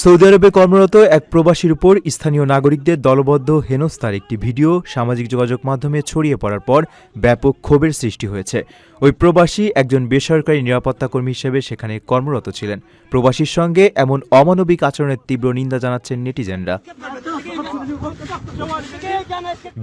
Saudi আরবে কর্মরত এক প্রবাসীর উপর স্থানীয় নাগরিকদের দলবদ্ধ হেনস্থার একটি ভিডিও সামাজিক যোগাযোগ মাধ্যমে ছড়িয়ে পড়ার পর ব্যাপক ক্ষোভের সৃষ্টি হয়েছে। ওই প্রবাসী একজন বেসরকারি নিরাপত্তা কর্মী হিসেবে সেখানে কর্মরত ছিলেন। প্রবাসীর সঙ্গে এমন অমানবিক আচরণের তীব্র নিন্দা জানাচ্ছেন নেটিজেনরা।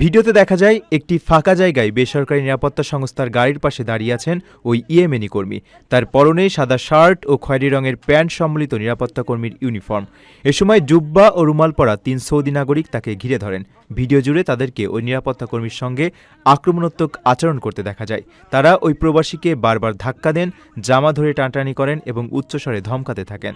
ভিডিওতে দেখা যায় একটি ফাঁকা জায়গায় বেসরকারি নিরাপত্তা সংস্থার গাড়ির পাশে দাঁড়িয়ে আছেন ওই ইয়েমেনি কর্মী। তার পরনে সাদা শার্ট ও খয়েরি রঙের প্যান্ট সম্বলিত নিরাপত্তা কর্মীর ইউনিফর্ম। এ সময় জুব্বা ও রুমাল পরা ৩ সৌদি নাগরিক তাকে ঘিরে ধরেন। ভিডিও জুড়ে তাদেরকে ওই নিরাপত্তা কর্মীর সঙ্গে আক্রমণাত্মক আচরণ করতে দেখা যায়। তারা ওই প্রবাসীকে বারবার ধাক্কা দেন, জামা ধরে টানাটানি করেন এবং উচ্চস্বরে ধমকাতে থাকেন।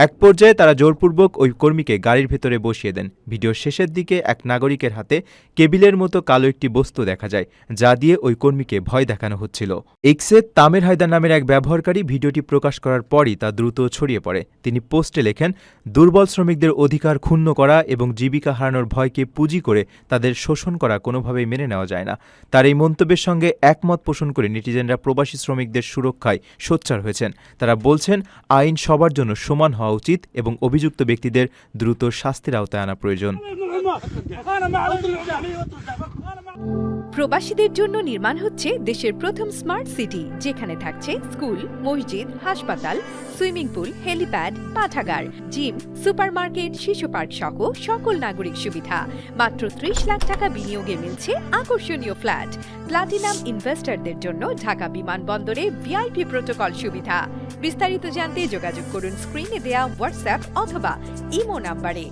এক পর্যায়ে তারা জোরপূর্বক ওই কর্মীকে গাড়ির ভেতরে বসিয়ে দেন। ভিডিওর শেষের দিকে এক নাগরিকের হাতে কেবিলের মতো কালো একটি বস্তু দেখা যায়, যা দিয়ে ওই কর্মীকে ভয় দেখানো হচ্ছিল। এক্সে তামের হায়দার নামের এক ব্যবহারকারী ভিডিওটি প্রকাশ করার পরই তা দ্রুত ছড়িয়ে পড়ে। তিনি পোস্টে লেখেন, দুর্বল শ্রমিকদের অধিকার ক্ষুণ্ণ করা এবং জীবিকা হারানোর ভয়কে পুঁজি করে তাদের শোষণ করা কোনোভাবেই মেনে নেওয়া যায় না। তার এই মন্তব্যের সঙ্গে একমত পোষণ করে নেটিজেনরা প্রবাসী শ্রমিকদের সুরক্ষায় সোচ্চার হয়েছেন। তারা বলছেন, আইন সবার জন্য সমান হওয়া উচিত এবং অভিযুক্ত ব্যক্তিদের দ্রুত শাস্তির আওতায় আনা প্রয়োজন। প্রবাসীদের জন্য নির্মাণ হচ্ছে দেশের প্রথম স্মার্ট সিটি, যেখানে থাকছে স্কুল, মসজিদ, হাসপাতাল, সুইমিং পুল, হেলিপ্যাড, পাঠাগার, জিম, সুপারমার্কেট, শিশু পার্ক সহ সকল নাগরিক সুবিধা। মাত্র ৩০ লাখ টাকা বিনিয়োগে মিলছে আকর্ষণীয় ফ্ল্যাট। প্লাটিনাম ইনভেস্টরদের জন্য ঢাকা বিমানবন্দরে ভিআইপি প্রোটোকল সুবিধা। বিস্তারিত জানতে যোগাযোগ করুন স্ক্রিনে দেয়া হোয়াটসঅ্যাপ অথবা ইমো নাম্বারে।